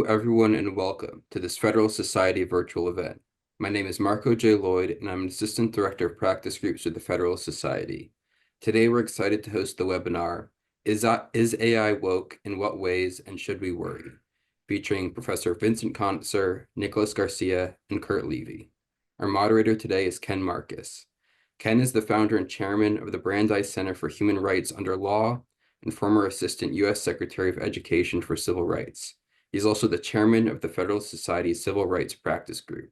Hello, everyone, and welcome to this Federalist Society virtual event. My name is Marco J. Lloyd, and I'm an Assistant Director of Practice Groups with the Federalist Society. Today, we're excited to host the webinar, Is AI Woke? In What Ways, and Should We Worry? Featuring Professor Vincent Kontzer, Nicholas Garcia, and Kurt Levy. Our moderator today is Ken Marcus. Ken is the founder and chairman of the Brandeis Center for Human Rights Under Law and former Assistant U.S. Secretary of Education for Civil Rights. He's also the chairman of the Federalist Society's Civil Rights Practice Group.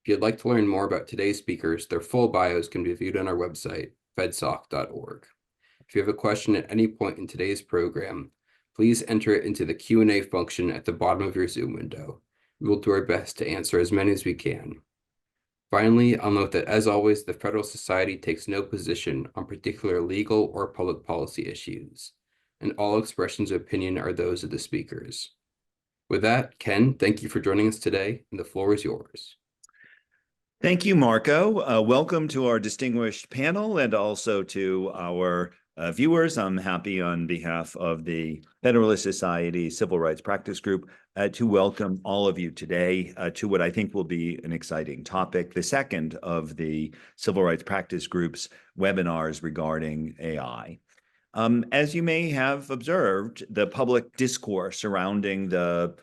If you'd like to learn more about today's speakers, their full bios can be viewed on our website, fedsoc.org. If you have a question at any point in today's program, please enter it into the Q&A function at the bottom of your Zoom window. We will do our best to answer as many as we can. Finally, I'll note that, as always, the Federalist Society takes no position on particular legal or public policy issues, and all expressions of opinion are those of the speakers. With that, Ken, thank you for joining us today, and the floor is yours. Thank you, Marco. Welcome to our distinguished panel and also to our viewers. I'm happy on behalf of the Federalist Society Civil Rights Practice Group to welcome all of you today to what I think will be an exciting topic, the second of the Civil Rights Practice Group's webinars regarding AI. As you may have observed, the public discourse surrounding the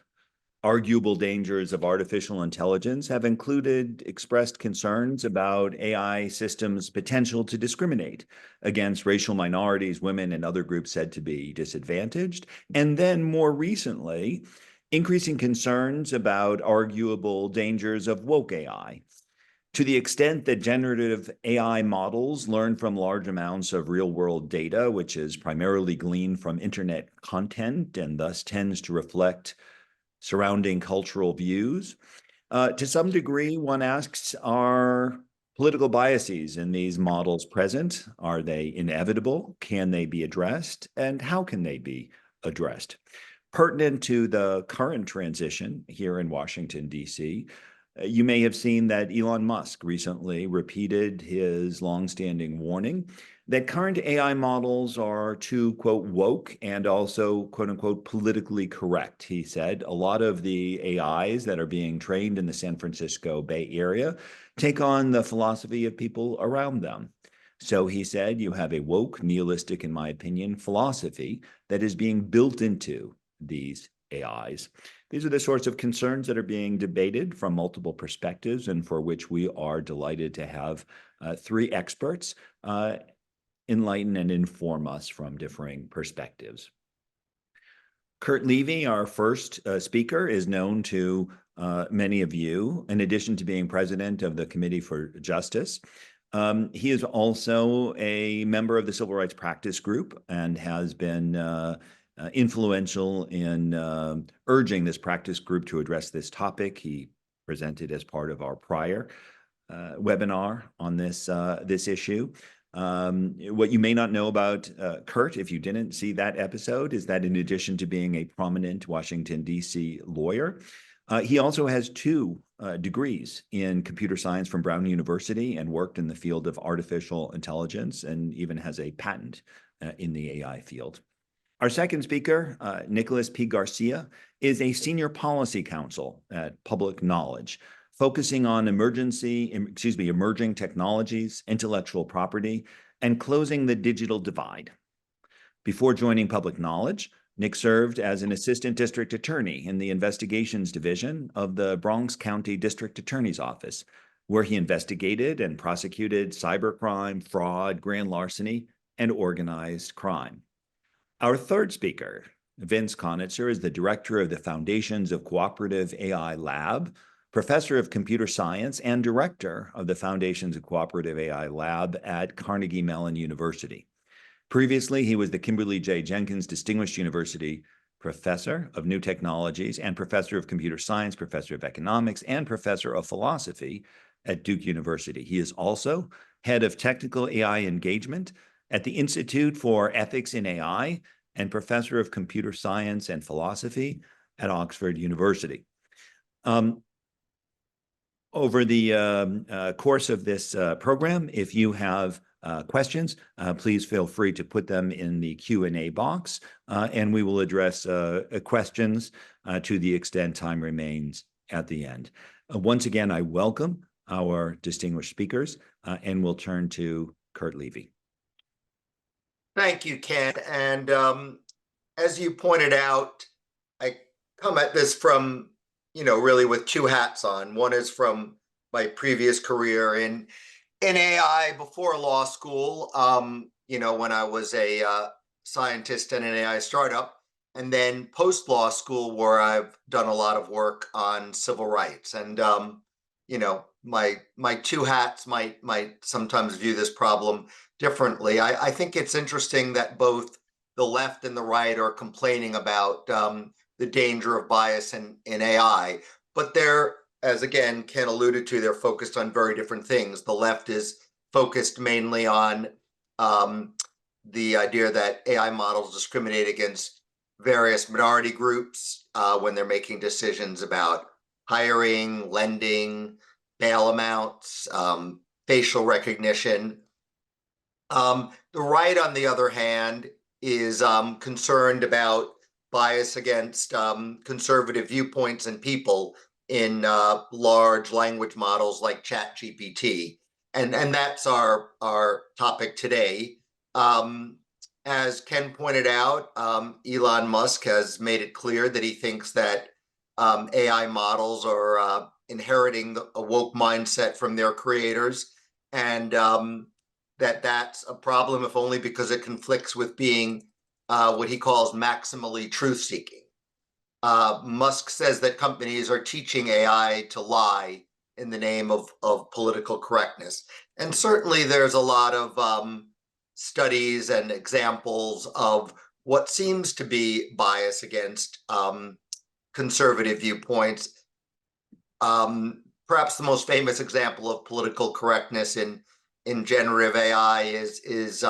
arguable dangers of artificial intelligence have included expressed concerns about AI systems' potential to discriminate against racial minorities, women, and other groups said to be disadvantaged. And then more recently, increasing concerns about arguable dangers of woke AI. To the extent that generative AI models learn from large amounts of real-world data, which is primarily gleaned from internet content and thus tends to reflect surrounding cultural views. To some degree, one asks, are political biases in these models present? Are they inevitable? Can they be addressed? And how can they be addressed? Pertinent to the current transition here in Washington, D.C., you may have seen that Elon Musk recently repeated his longstanding warning that current AI models are too, quote, woke and also, quote unquote, politically correct. He said a lot of the AIs that are being trained in the San Francisco Bay Area take on the philosophy of people around them. So he said you have a woke, nihilistic, in my opinion, philosophy that is being built into these AIs. These are the sorts of concerns that are being debated from multiple perspectives and for which we are delighted to have three experts enlighten and inform us from differing perspectives. Kurt Levy, our first speaker, is known to many of you, in addition to being president of the Committee for Justice. He is also a member of the Civil Rights Practice Group and has been influential in urging this practice group to address this topic. He presented as part of our prior webinar on this issue. What you may not know about Kurt, if you didn't see that episode, is that in addition to being a prominent Washington, D.C. lawyer, he also has two degrees in computer science from Brown University and worked in the field of artificial intelligence and even has a patent in the AI field. Our second speaker, Nicholas P. Garcia, is a senior policy counsel at Public Knowledge, focusing on emerging technologies, intellectual property, and closing the digital divide. Before joining Public Knowledge, Nick served as an assistant district attorney in the investigations division of the Bronx County District Attorney's Office, where he investigated and prosecuted cybercrime, fraud, grand larceny, and organized crime. Our third speaker, Vince Kontzer, is the director of the Foundations of Cooperative AI Lab, professor of computer science, and director of the Foundations of Cooperative AI Lab at Carnegie Mellon University. Previously, he was the Kimberly J. Jenkins Distinguished University Professor of New Technologies and Professor of Computer Science, Professor of Economics, and Professor of Philosophy at Duke University. He is also head of technical AI engagement at the Institute for Ethics in AI and Professor of Computer Science and Philosophy at Oxford University. Over the course of this program, if you have questions, please feel free to put them in the Q&A box, and we will address questions to the extent time remains at the end. Once again, I welcome our distinguished speakers, and we'll turn to Kurt Levy. Thank you, Ken. And as you pointed out, I come at this from, really with two hats on. One is from my previous career in AI before law school, when I was a scientist in an AI startup, and then post-law school where I've done a lot of work on civil rights. And, my two hats might sometimes view this problem differently. I think it's interesting that both the left and the right are complaining about the danger of bias in AI, but they're, as again Ken alluded to, they're focused on very different things. The left is focused mainly on the idea that AI models discriminate against various minority groups when they're making decisions about hiring, lending, bail amounts, facial recognition. The right, on the other hand, is concerned about bias against conservative viewpoints and people in large language models like ChatGPT. And that's our topic today. As Ken pointed out, Elon Musk has made it clear that he thinks that AI models are inheriting a woke mindset from their creators, and that's a problem, if only because it conflicts with being what he calls maximally truth-seeking. Musk says that companies are teaching AI to lie in the name of political correctness. And certainly there's a lot of studies and examples of what seems to be bias against conservative viewpoints. Perhaps the most famous example of political correctness in generative AI is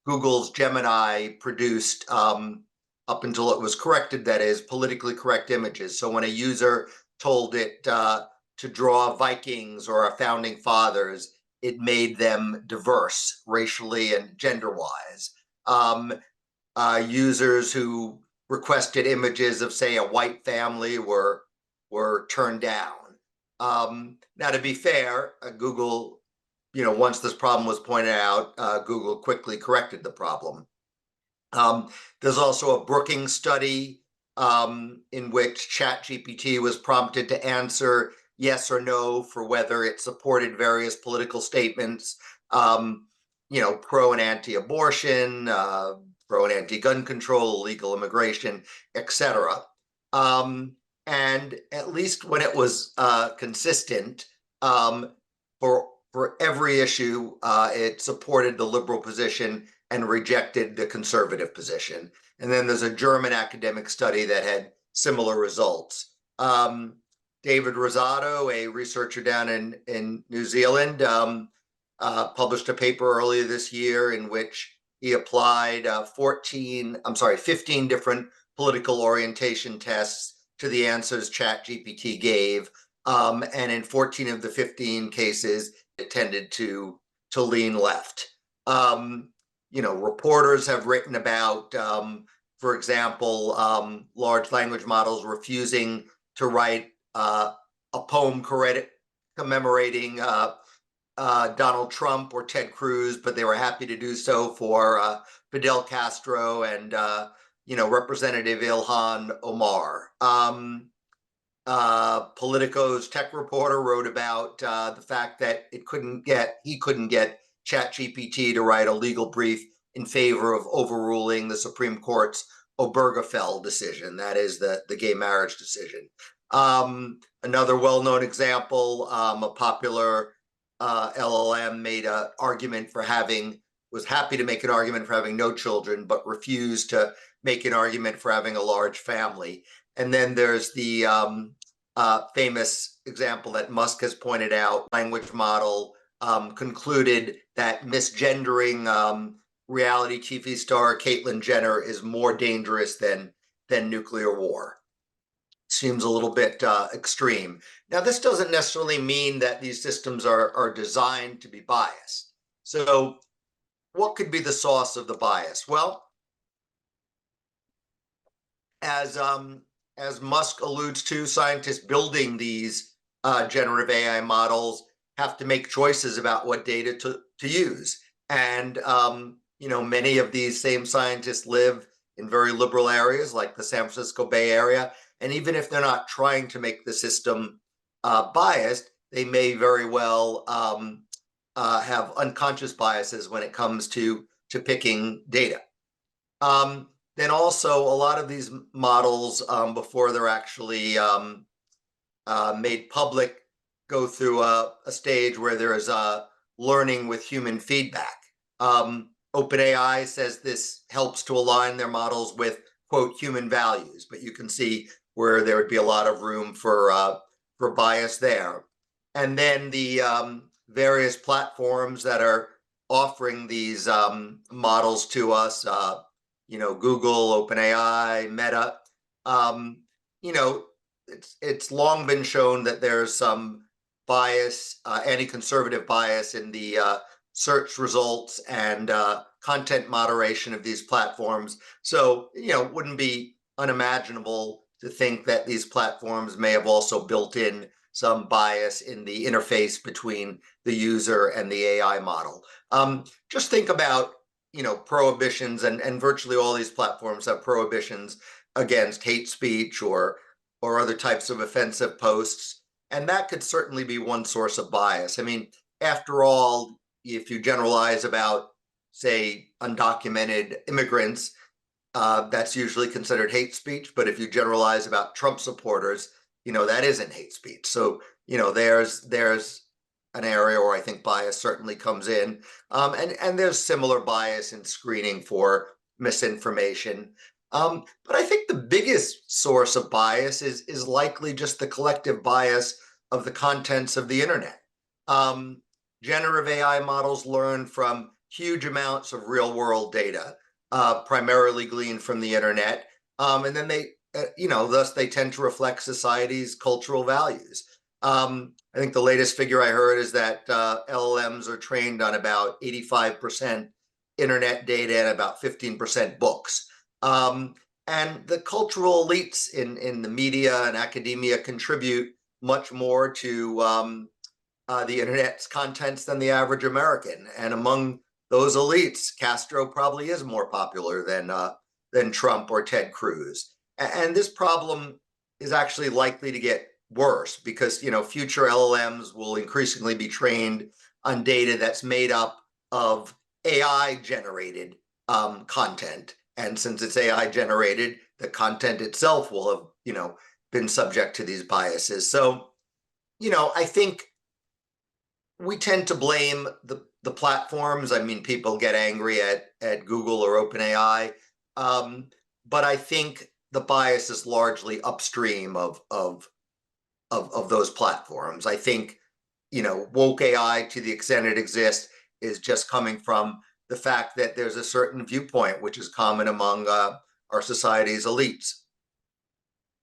Google's Gemini produced, up until it was corrected, that is, politically correct images. So when a user told it to draw Vikings or our founding fathers, it made them diverse racially and gender-wise. Users who requested images of, say, a white family were turned down. Now, to be fair, Google, once this problem was pointed out, Google quickly corrected the problem. There's also a Brookings study in which ChatGPT was prompted to answer yes or no for whether it supported various political statements, pro and anti-abortion, pro and anti-gun control, illegal immigration, etc. And at least when it was consistent, for every issue, it supported the liberal position and rejected the conservative position. And then there's a German academic study that had similar results. David Rosado, a researcher down in New Zealand, published a paper earlier this year in which he applied 15 different political orientation tests to the answers ChatGPT gave. And in 14 of the 15 cases, it tended to lean left. Reporters have written about, for example, large language models refusing to write a poem commemorating Donald Trump or Ted Cruz, but they were happy to do so for Fidel Castro and Representative Ilhan Omar. Politico's tech reporter wrote about the fact that he couldn't get ChatGPT to write a legal brief in favor of overruling the Supreme Court's Obergefell decision, that is the gay marriage decision. Another well-known example, a popular LLM made an argument for was happy to make an argument for having no children, but refused to make an argument for having a large family. And then there's the famous example that Musk has pointed out. Language model concluded that misgendering reality TV star Caitlyn Jenner is more dangerous than nuclear war. Seems a little bit extreme. Now, this doesn't necessarily mean that these systems are designed to be biased. So what could be the source of the bias? Well, as Musk alludes to, scientists building these generative AI models have to make choices about what data to use. And many of these same scientists live in very liberal areas like the San Francisco Bay Area. And even if they're not trying to make the system biased, they may very well have unconscious biases when it comes to picking data. Then also a lot of these models, before they're actually made public, go through a stage where there is learning with human feedback. OpenAI says this helps to align their models with, quote, human values, but you can see where there would be a lot of room for bias there. And then the various platforms that are offering these models to us, Google, OpenAI, Meta, it's long been shown that there's some bias, anti-conservative bias in the search results and content moderation of these platforms. So, it wouldn't be unimaginable to think that these platforms may have also built in some bias in the interface between the user and the AI model. Just think about prohibitions, and virtually all these platforms have prohibitions against hate speech or other types of offensive posts. And that could certainly be one source of bias. I mean, after all, if you generalize about, say, undocumented immigrants, that's usually considered hate speech. But if you generalize about Trump supporters, that isn't hate speech. So, there's an area where I think bias certainly comes in. And there's similar bias in screening for misinformation. But I think the biggest source of bias is likely just the collective bias of the contents of the internet. Generative AI models learn from huge amounts of real world data, primarily gleaned from the internet. And then they, thus they tend to reflect society's cultural values. I think the latest figure I heard is that LLMs are trained on about 85% internet data and about 15% books. And the cultural elites in the media and academia contribute much more to the internet's contents than the average American. And among those elites, Castro probably is more popular than Trump or Ted Cruz. And this problem is actually likely to get worse because future LLMs will increasingly be trained on data that's made up of AI generated content. And since it's AI generated, the content itself will have been subject to these biases. So I think we tend to blame the platforms. I mean, people get angry at Google or OpenAI, but I think the bias is largely upstream of those platforms. I think woke AI, to the extent it exists, is just coming from the fact that there's a certain viewpoint which is common among our society's elites.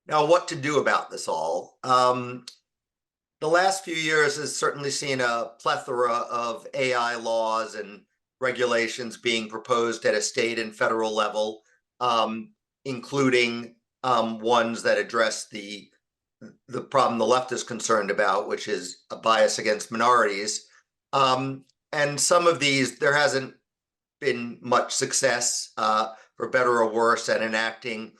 Now, what to do about this all? The last few years has certainly seen a plethora of AI laws and regulations being proposed at a state and federal level, including ones that address the problem the left is concerned about, which is a bias against minorities. And some of these, there hasn't been much success, for better or worse, at enacting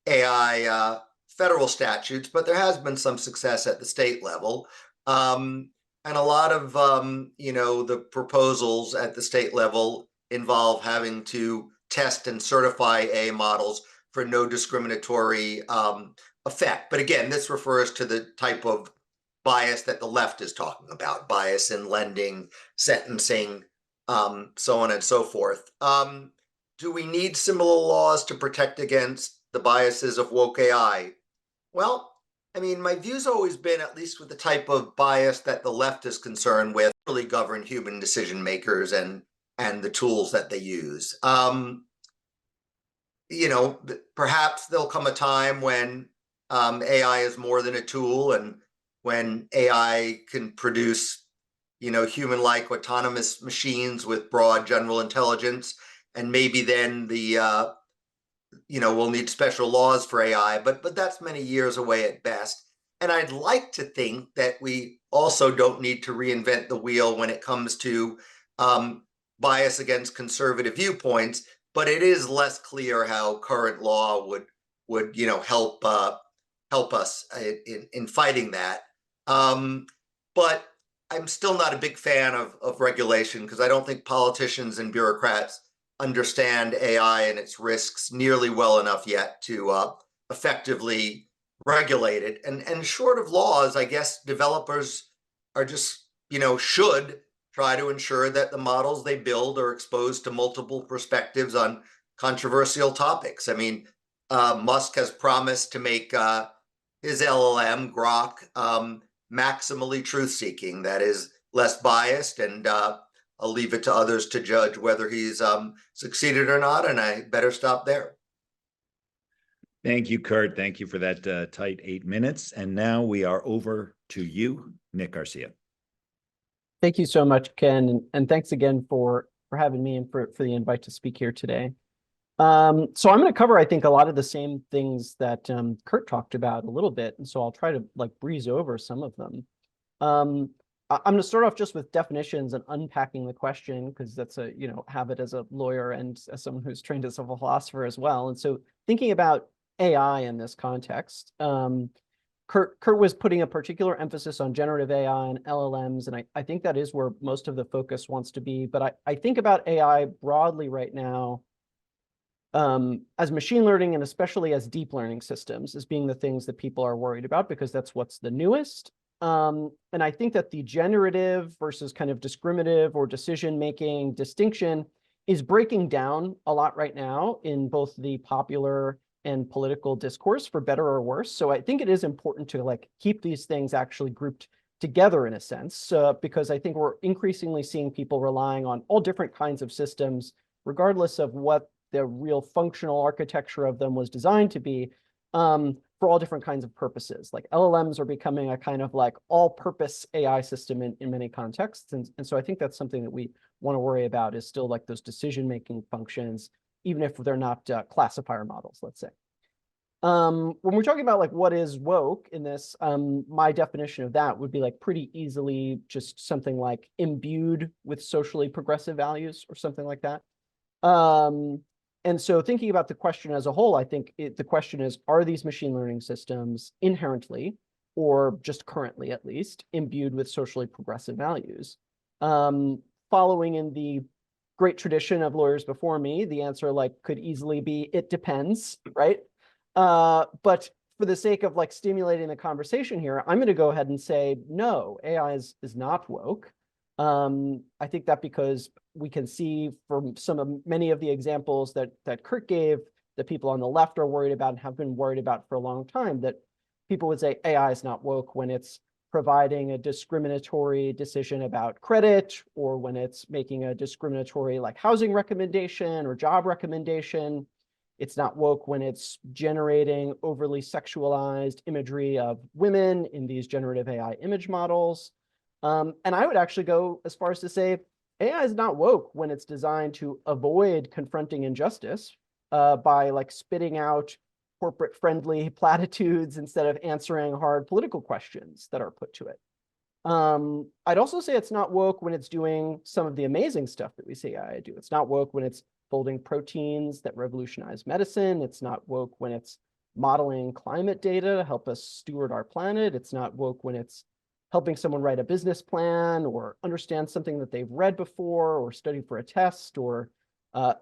AI federal statutes, but there has been some success at the state level. And a lot of, the proposals at the state level involve having to test and certify AI models for no discriminatory effect. But again, this refers to the type of bias that the left is talking about, bias in lending, sentencing, so on and so forth. Do we need similar laws to protect against the biases of woke AI? Well, I mean, my view's always been, at least with the type of bias that the left is concerned with, really govern human decision makers and the tools that they use. Perhaps there'll come a time when AI is more than a tool, and when AI can produce human-like autonomous machines with broad general intelligence, and maybe then we'll need special laws for AI, but that's many years away at best. And I'd like to think that we also don't need to reinvent the wheel when it comes to bias against conservative viewpoints, but it is less clear how current law would help us in fighting that. But I'm still not a big fan of regulation, because I don't think politicians and bureaucrats understand AI and its risks nearly well enough yet to effectively regulate it. And short of laws, I guess developers are just, should try to ensure that the models they build are exposed to multiple perspectives on controversial topics. I mean, Musk has promised to make his LLM, Grok, maximally truth-seeking, that is, less biased, and I'll leave it to others to judge whether he's succeeded or not, and I better stop there. Thank you, Kurt. Thank you for that tight 8 minutes. And now we are over to you, Nick Garcia. Thank you so much, Ken, and thanks again for having me and for the invite to speak here today. So I'm going to cover, I think, a lot of the same things that Kurt talked about a little bit, and so I'll try to breeze over some of them. I'm going to start off just with definitions and unpacking the question, because that's a habit as a lawyer and as someone who's trained as a philosopher as well. And so thinking about AI in this context, Kurt was putting a particular emphasis on generative AI and LLMs, and I think that is where most of the focus wants to be. But I think about AI broadly right now as machine learning, and especially as deep learning systems, as being the things that people are worried about, because that's what's the newest. And I think that the generative versus kind of discriminative or decision-making distinction is breaking down a lot right now in both the popular and political discourse, for better or worse. So I think it is important to keep these things actually grouped together in a sense, because I think we're increasingly seeing people relying on all different kinds of systems, regardless of what the real functional architecture of them was designed to be, for all different kinds of purposes. Like LLMs are becoming a kind of all-purpose AI system in many contexts. And so I think that's something that we want to worry about, is still those decision-making functions, even if they're not classifier models, let's say. When we're talking about what is woke in this, my definition of that would be pretty easily just something like imbued with socially progressive values or something like that. And so thinking about the question as a whole, I think the question is, are these machine learning systems inherently, or just currently at least, imbued with socially progressive values? Following in the great tradition of lawyers before me, the answer could easily be, it depends, right? But for the sake of stimulating the conversation here, I'm going to go ahead and say, no, AI is not woke. I think that because we can see from many of the examples that Kurt gave, that people on the left are worried about and have been worried about for a long time, that people would say AI is not woke when it's providing a discriminatory decision about credit, or when it's making a discriminatory housing recommendation or job recommendation. It's not woke when it's generating overly sexualized imagery of women in these generative AI image models. And I would actually go as far as to say AI is not woke when it's designed to avoid confronting injustice by spitting out corporate-friendly platitudes instead of answering hard political questions that are put to it. I'd also say it's not woke when it's doing some of the amazing stuff that we see AI do. It's not woke when it's folding proteins that revolutionize medicine. It's not woke when it's modeling climate data to help us steward our planet. It's not woke when it's helping someone write a business plan or understand something that they've read before or studied for a test, or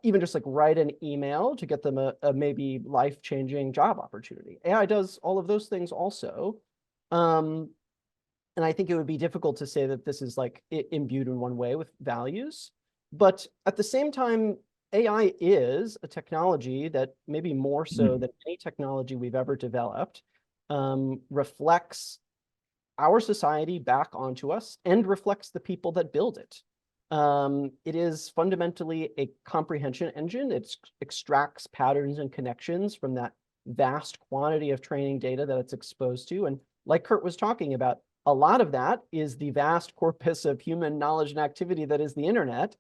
even just write an email to get them a maybe life-changing job opportunity. AI does all of those things also. And I think it would be difficult to say that this is imbued in one way with values. But at the same time, AI is a technology that, maybe more so than any technology we've ever developed, reflects our society back onto us and reflects the people that build it. It is fundamentally a comprehension engine. It extracts patterns and connections from that vast quantity of training data that it's exposed to. And like Kurt was talking about, a lot of that is the vast corpus of human knowledge and activity that is the internet,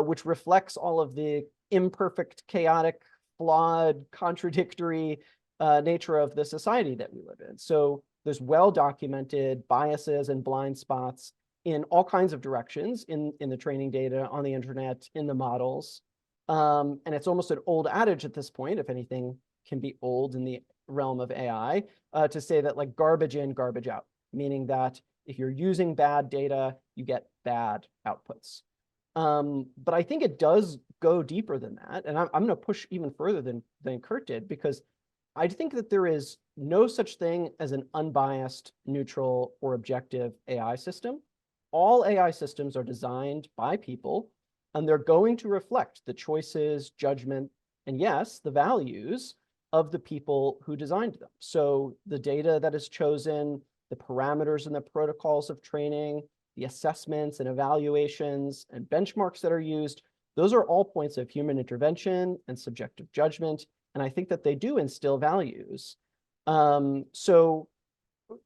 which reflects all of the imperfect, chaotic, flawed, contradictory nature of the society that we live in. So there's well-documented biases and blind spots in all kinds of directions in the training data, on the internet, in the models. And it's almost an old adage at this point, if anything can be old in the realm of AI, to say that like garbage in, garbage out, meaning that if you're using bad data, you get bad outputs. But I think it does go deeper than that. And I'm going to push even further than Kurt did, because I think that there is no such thing as an unbiased, neutral, or objective AI system. All AI systems are designed by people, and they're going to reflect the choices, judgment, and yes, the values of the people who designed them. So the data that is chosen, the parameters and the protocols of training, the assessments and evaluations and benchmarks that are used, those are all points of human intervention and subjective judgment. And I think that they do instill values. So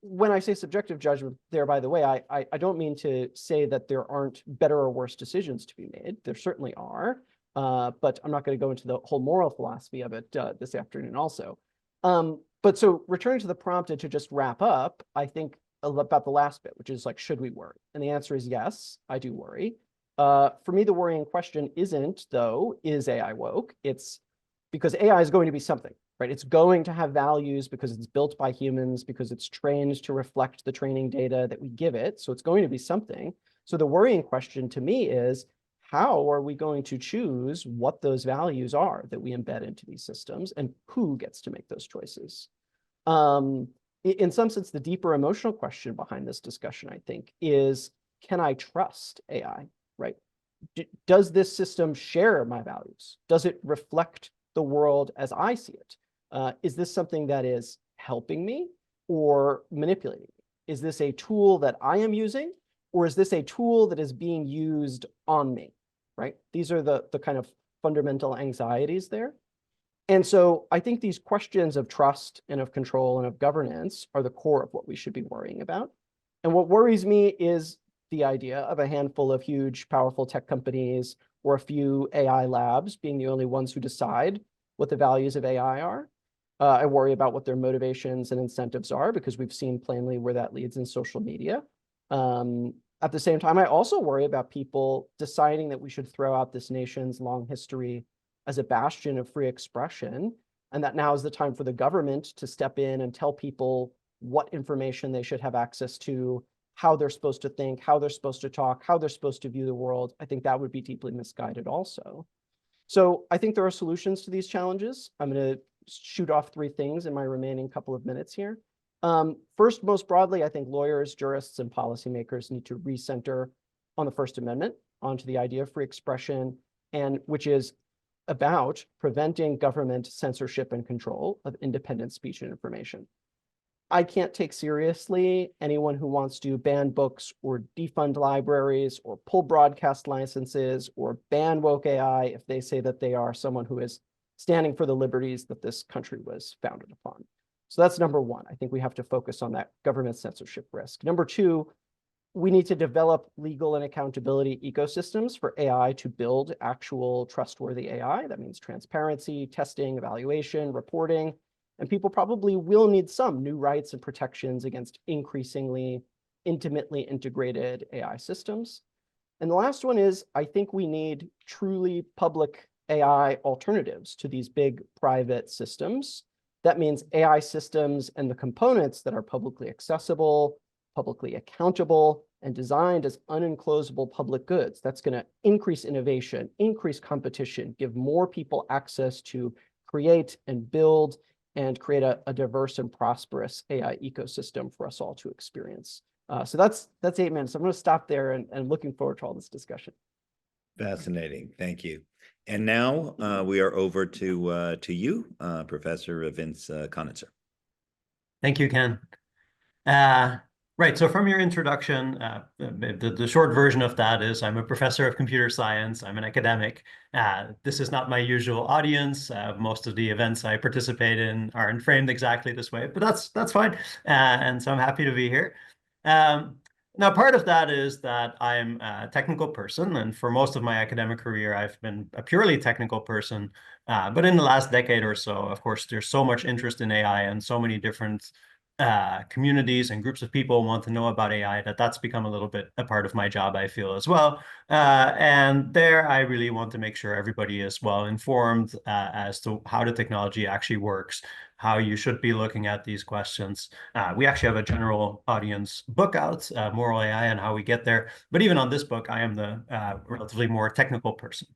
when I say subjective judgment there, by the way, I don't mean to say that there aren't better or worse decisions to be made. There certainly are, but I'm not going to go into the whole moral philosophy of it this afternoon also. But so returning to the prompt and to just wrap up, I think about the last bit, which is like, should we worry? And the answer is yes, I do worry. For me, the worrying question isn't, though, is AI woke? It's because AI is going to be something, right? It's going to have values because it's built by humans, because it's trained to reflect the training data that we give it. So it's going to be something. So the worrying question to me is, how are we going to choose what those values are that we embed into these systems, and who gets to make those choices? In some sense, the deeper emotional question behind this discussion, I think, is, can I trust AI, right? Does this system share my values? Does it reflect the world as I see it? Is this something that is helping me or manipulating me? Is this a tool that I am using, or is this a tool that is being used on me, right? These are the kind of fundamental anxieties there. And so I think these questions of trust and of control and of governance are the core of what we should be worrying about. And what worries me is the idea of a handful of huge, powerful tech companies or a few AI labs being the only ones who decide what the values of AI are. I worry about what their motivations and incentives are, because we've seen plainly where that leads in social media. At the same time, I also worry about people deciding that we should throw out this nation's long history as a bastion of free expression, and that now is the time for the government to step in and tell people what information they should have access to, how they're supposed to think, how they're supposed to talk, how they're supposed to view the world. I think that would be deeply misguided also. So I think there are solutions to these challenges. I'm going to shoot off 3 things in my remaining couple of minutes here. First, most broadly, I think lawyers, jurists, and policymakers need to recenter on the First Amendment, onto the idea of free expression, and which is about preventing government censorship and control of independent speech and information. I can't take seriously anyone who wants to ban books or defund libraries or pull broadcast licenses or ban woke AI if they say that they are someone who is standing for the liberties that this country was founded upon. So that's number one. I think we have to focus on that government censorship risk. Number 2, we need to develop legal and accountability ecosystems for AI to build actual trustworthy AI. That means transparency, testing, evaluation, reporting. And people probably will need some new rights and protections against increasingly intimately integrated AI systems. And the last one is, I think we need truly public AI alternatives to these big private systems. That means AI systems and the components that are publicly accessible, publicly accountable, and designed as unenclosable public goods. That's going to increase innovation, increase competition, give more people access to create and build and create a diverse and prosperous AI ecosystem for us all to experience. So that's 8 minutes. I'm going to stop there and looking forward to all this discussion. Fascinating. Thank you. And now we are over to you, Professor Vince Conitzer. Thank you, Ken. Right, so from your introduction, the short version of that is I'm a professor of computer science. I'm an academic. This is not my usual audience. Most of the events I participate in aren't framed exactly this way, but that's fine. And so I'm happy to be here. Now, part of that is that I'm a technical person, and for most of my academic career, I've been a purely technical person. But in the last decade or so, of course, there's so much interest in AI and so many different communities and groups of people want to know about AI that that's become a little bit a part of my job, I feel, as well. And there, I really want to make sure everybody is well informed as to how the technology actually works, how you should be looking at these questions. We actually have a general audience book out, Moral AI and How We Get There. But even on this book, I am the relatively more technical person.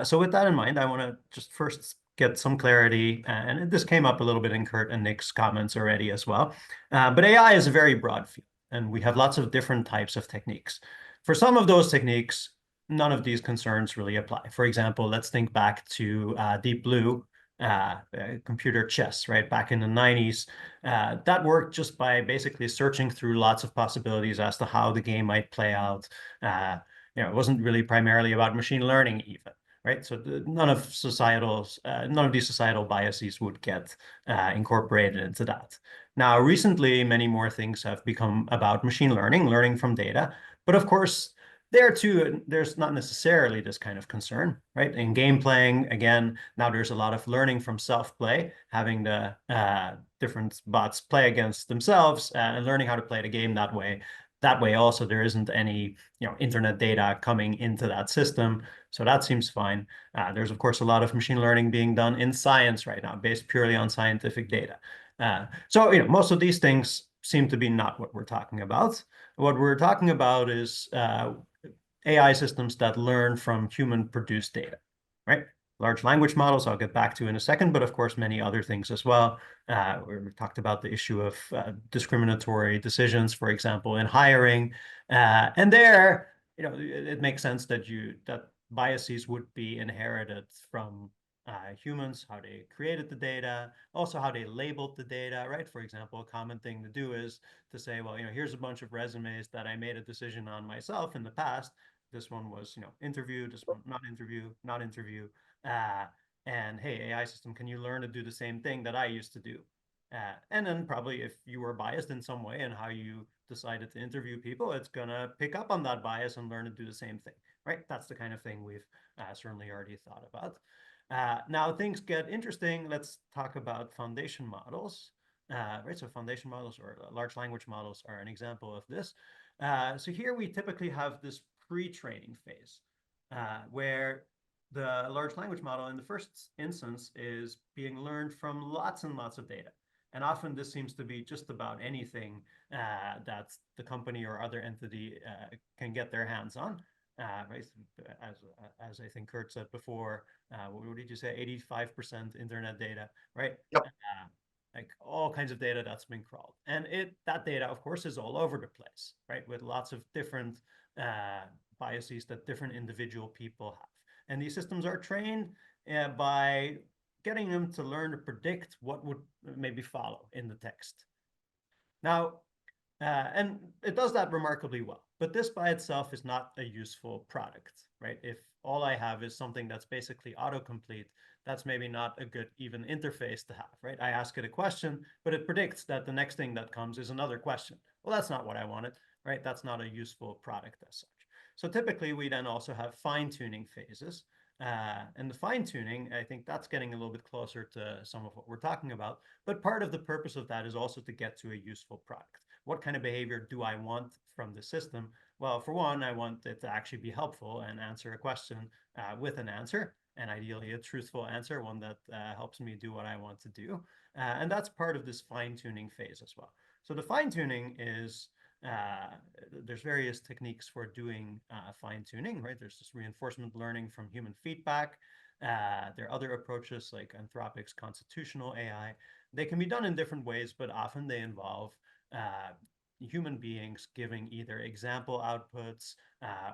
So with that in mind, I want to just first get some clarity, and this came up a little bit in Kurt and Nick's comments already as well. But AI is a very broad field, and we have lots of different types of techniques. For some of those techniques, none of these concerns really apply. For example, let's think back to Deep Blue, computer chess, right? Back in the 90s, that worked just by basically searching through lots of possibilities as to how the game might play out. It wasn't really primarily about machine learning even. Right, so none of these societal biases would get incorporated into that. Now, recently, many more things have become about machine learning from data. But of course, there too, there's not necessarily this kind of concern, right? In game playing, again, now there's a lot of learning from self-play, having the different bots play against themselves and learning how to play the game that way. That way also there isn't any internet data coming into that system. So that seems fine. There's, of course, a lot of machine learning being done in science right now, based purely on scientific data. So most of these things seem to be not what we're talking about. What we're talking about is AI systems that learn from human-produced data, right? Large language models, I'll get back to in a second, but of course, many other things as well. We talked about the issue of discriminatory decisions, for example, in hiring. And there, it makes sense that biases would be inherited from humans, how they created the data, also how they labeled the data, right? For example, a common thing to do is to say, well, here's a bunch of resumes that I made a decision on myself in the past. This one was, interview, this one not interview, not interview. And hey, AI system, can you learn to do the same thing that I used to do? And then probably if you were biased in some way and how you decided to interview people, it's going to pick up on that bias and learn to do the same thing, right? That's the kind of thing we've certainly already thought about. Now things get interesting. Let's talk about foundation models. Right, so foundation models or large language models are an example of this. So here we typically have this pre-training phase where the large language model in the first instance is being learned from lots and lots of data. And often this seems to be just about anything that the company or other entity can get their hands on. Right? As I think Kurt said before, what did you say? 85% internet data, right? Yep. Like all kinds of data that's been crawled. And that data, of course, is all over the place, right? With lots of different biases that different individual people have. And these systems are trained by getting them to learn to predict what would maybe follow in the text. Now, and it does that remarkably well. But this by itself is not a useful product, right? If all I have is something that's basically autocomplete, that's maybe not a good even interface to have, right? I ask it a question, but it predicts that the next thing that comes is another question. Well, that's not what I wanted, right? That's not a useful product as such. So typically we then also have fine-tuning phases. And the fine-tuning, I think that's getting a little bit closer to some of what we're talking about. But part of the purpose of that is also to get to a useful product. What kind of behavior do I want from the system? Well, for one, I want it to actually be helpful and answer a question with an answer, and ideally a truthful answer, one that helps me do what I want to do. And that's part of this fine-tuning phase as well. So the fine-tuning is, there's various techniques for doing fine-tuning, right? There's this reinforcement learning from human feedback. There are other approaches like Anthropic's constitutional AI. They can be done in different ways, but often they involve human beings giving either example outputs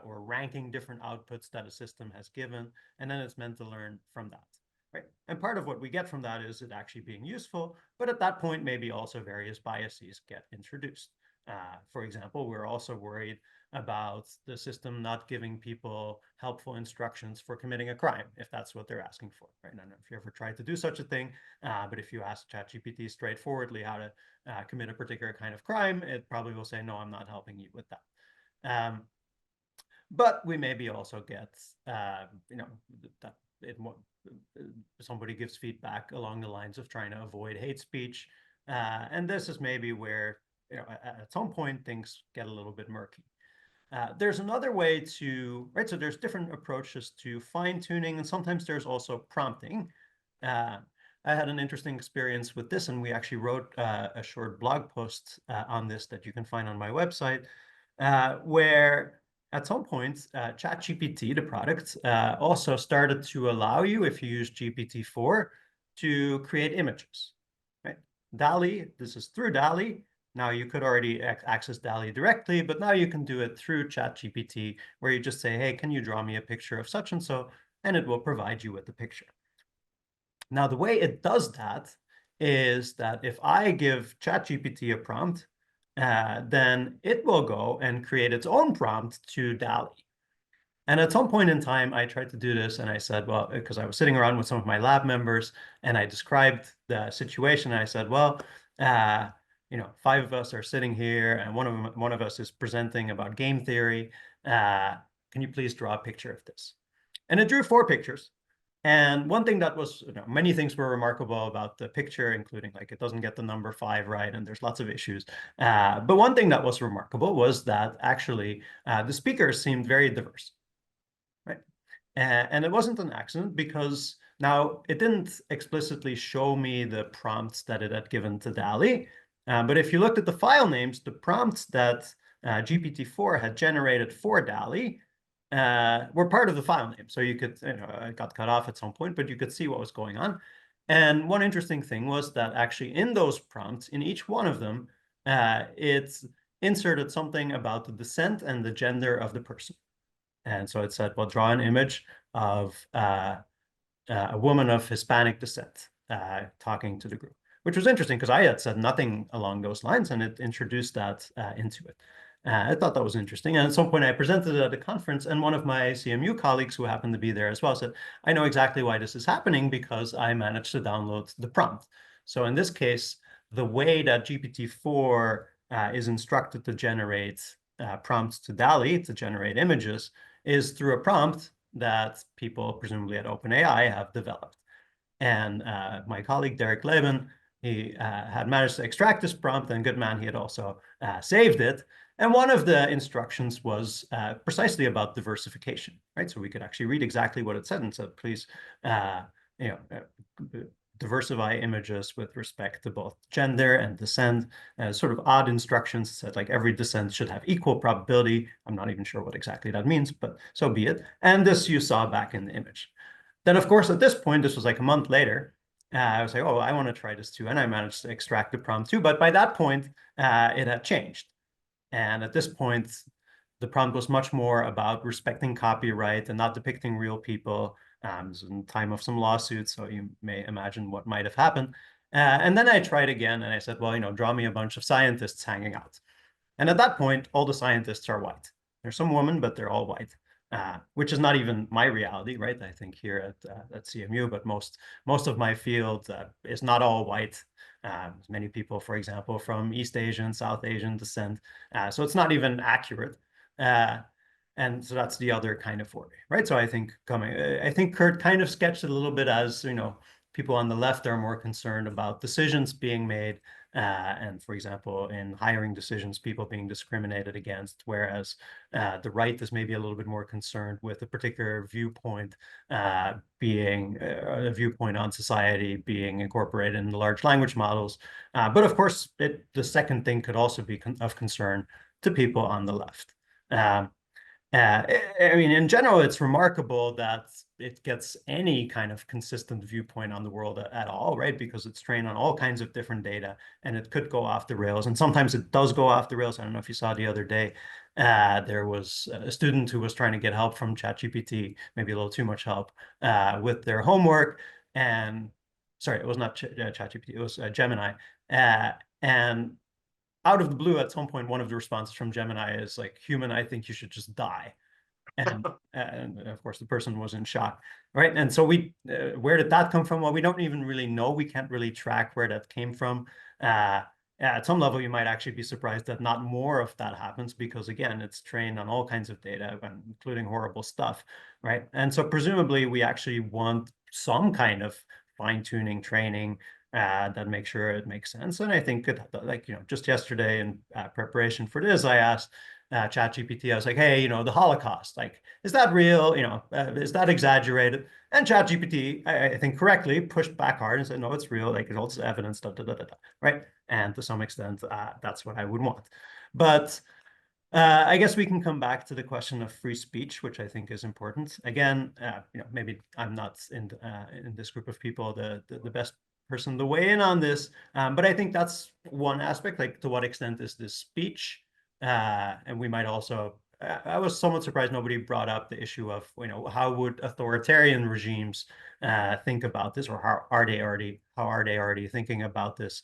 or ranking different outputs that a system has given, and then it's meant to learn from that, right? And part of what we get from that is it actually being useful, but at that point, maybe also various biases get introduced. For example, we're also worried about the system not giving people helpful instructions for committing a crime, if that's what they're asking for, right? I don't know if you ever tried to do such a thing, but if you ask ChatGPT straightforwardly how to commit a particular kind of crime, it probably will say, no, I'm not helping you with that. But we maybe also get, that somebody gives feedback along the lines of trying to avoid hate speech. And this is maybe where, at some point things get a little bit murky. There's another way to, right? So there's different approaches to fine tuning, and sometimes there's also prompting. I had an interesting experience with this, and we actually wrote a short blog post on this that you can find on my website, where at some point, ChatGPT, the product, also started to allow you, if you use GPT-4, to create images, right? DALL-E, this is through DALL-E. Now you could already access DALL-E directly, but now you can do it through ChatGPT, where you just say, hey, can you draw me a picture of such and so? And it will provide you with the picture. Now, the way it does that is that if I give ChatGPT a prompt, then it will go and create its own prompt to DALL-E. And at some point in time, I tried to do this, and I said, well, because I was sitting around with some of my lab members, and I described the situation. And I said, well, 5 of us are sitting here, and one of us is presenting about game theory. Can you please draw a picture of this? And it drew 4 pictures. And one thing that was, many things were remarkable about the picture, including like it doesn't get the number 5 right, and there's lots of issues. But one thing that was remarkable was that actually the speakers seemed very diverse, right? And it wasn't an accident, because now it didn't explicitly show me the prompts that it had given to DALL-E. But if you looked at the file names, the prompts that GPT-4 had generated for DALL-E were part of the file name. So you could, it got cut off at some point, but you could see what was going on. And one interesting thing was that actually in those prompts, in each one of them, it's inserted something about the descent and the gender of the person. And so it said, well, draw an image of a woman of Hispanic descent talking to the group, which was interesting because I had said nothing along those lines, and it introduced that into it. I thought that was interesting. And at some point I presented it at a conference, and one of my CMU colleagues who happened to be there as well said, I know exactly why this is happening, because I managed to download the prompt. So in this case, the way that GPT-4 is instructed to generate prompts to DALL-E, to generate images, is through a prompt that people, presumably at OpenAI, have developed. And my colleague, Derek Leben, he had managed to extract this prompt, and good man, he had also saved it. And one of the instructions was precisely about diversification, right? So we could actually read exactly what it said, and said, please, diversify images with respect to both gender and descent. Sort of odd instructions, said like every descent should have equal probability. I'm not even sure what exactly that means, but so be it. And this you saw back in the image. Then, of course, at this point, this was like a month later, I was like, oh, I want to try this too. And I managed to extract the prompt too. But by that point, it had changed. And at this point, the prompt was much more about respecting copyright and not depicting real people. This was in the time of some lawsuits, so you may imagine what might have happened. And then I tried again, and I said, well, draw me a bunch of scientists hanging out. And at that point, all the scientists are white. There's some women, but they're all white. Which is not even my reality, right? I think here at CMU, but most of my field is not all white. Many people, for example, from East Asian, South Asian descent. So it's not even accurate. And so that's the other kind of worry, right? So I think Kurt kind of sketched it a little bit as, people on the left are more concerned about decisions being made, and for example, in hiring decisions, people being discriminated against, whereas the right is maybe a little bit more concerned with a particular viewpoint being a viewpoint on society being incorporated in the large language models. But of course, the second thing could also be of concern to people on the left. I mean, in general, it's remarkable that it gets any kind of consistent viewpoint on the world at all, right? Because it's trained on all kinds of different data, and it could go off the rails. And sometimes it does go off the rails. I don't know if you saw the other day, there was a student who was trying to get help from ChatGPT, maybe a little too much help, with their homework. And sorry, it was not ChatGPT, it was Gemini. And out of the blue, at some point, one of the responses from Gemini is like, human, I think you should just die. And of course, the person was in shock, right? And so where did that come from? Well, we don't even really know. We can't really track where that came from. At some level, you might actually be surprised that not more of that happens because, again, it's trained on all kinds of data, including horrible stuff, right? And so presumably, we actually want some kind of fine-tuning training that makes sure it makes sense. And I think, like, just yesterday in preparation for this, I asked ChatGPT, I was like, hey, the Holocaust, like, is that real? Is that exaggerated? And ChatGPT, I think correctly, pushed back hard and said, no, it's real. Like, it's evidence, right? And to some extent, that's what I would want. But I guess we can come back to the question of free speech, which I think is important. Again, maybe I'm not in this group of people the best person to weigh in on this, but I think that's one aspect. Like, to what extent is this speech? And we might also, I was somewhat surprised nobody brought up the issue of, how would authoritarian regimes think about this, or how are they already thinking about this,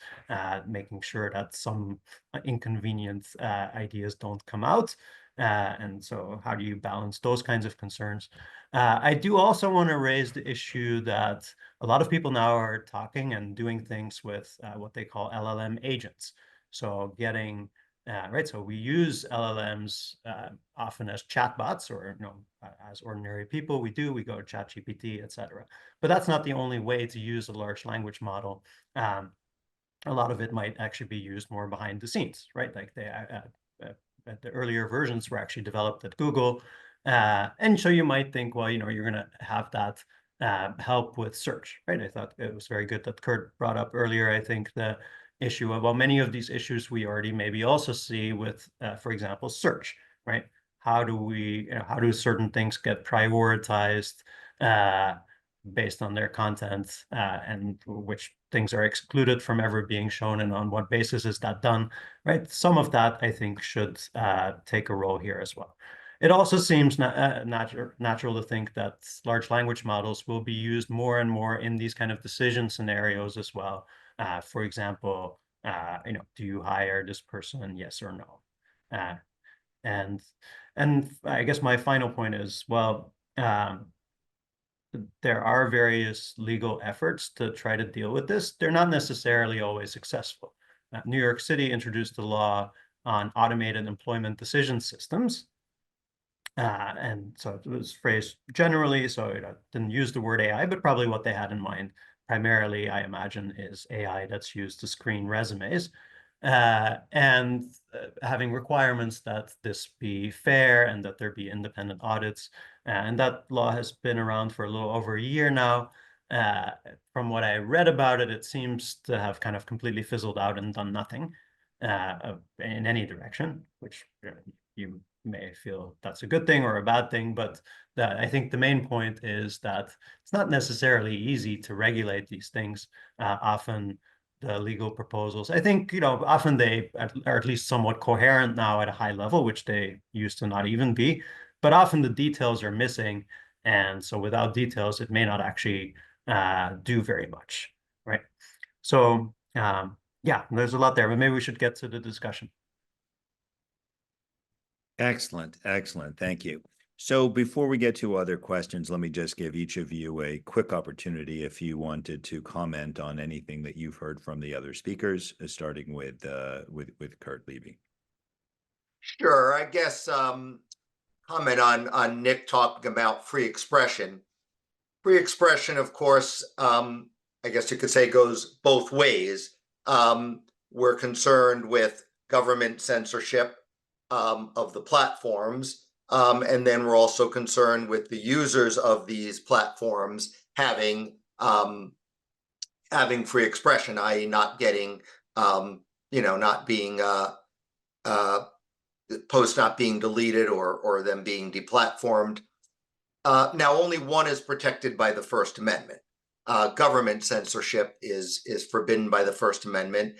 making sure that some inconvenient ideas don't come out. And so how do you balance those kinds of concerns? I do also want to raise the issue that a lot of people now are talking and doing things with what they call LLM agents. So getting right, so we use LLMs often as chatbots, or as ordinary people. We go to ChatGPT, etc. But that's not the only way to use a large language model. A lot of it might actually be used more behind the scenes, right? Like the earlier versions were actually developed at Google, and so you might think, well, you're going to have that help with search, right? I thought it was very good that Kurt brought up earlier. I think the issue of, well, many of these issues we already maybe also see with, for example, search, right? How do certain things get prioritized based on their content, and which things are excluded from ever being shown, and on what basis is that done, right? Some of that, I think, should take a role here as well. It also seems natural to think that large language models will be used more and more in these kind of decision scenarios as well. For example, do you hire this person, yes or no? And I guess my final point is, well, there are various legal efforts to try to deal with this. They're not necessarily always successful. New York City introduced a law on automated employment decision systems. And so it was phrased generally, so it didn't use the word AI, but probably what they had in mind primarily, I imagine, is AI that's used to screen resumes, and having requirements that this be fair and that there be independent audits. And that law has been around for a little over a year now. From what I read about it, it seems to have kind of completely fizzled out and done nothing in any direction, which you may feel that's a good thing or a bad thing, but I think the main point is that it's not necessarily easy to regulate these things. Often the legal proposals, I think, often they are at least somewhat coherent now at a high level, which they used to not even be, but often the details are missing. And so without details, it may not actually do very much, right? So yeah, there's a lot there, but maybe we should get to the discussion. Excellent. Thank you. So before we get to other questions, let me just give each of you a quick opportunity if you wanted to comment on anything that you've heard from the other speakers, starting with Kurt Levy. Sure. I guess comment on Nick talking about free expression. Free expression, of course, I guess you could say goes both ways. We're concerned with government censorship of the platforms. And then we're also concerned with the users of these platforms having free expression, i.e. not getting, not being posts not being deleted or them being deplatformed. Now, only one is protected by the First Amendment. Government censorship is forbidden by the First Amendment.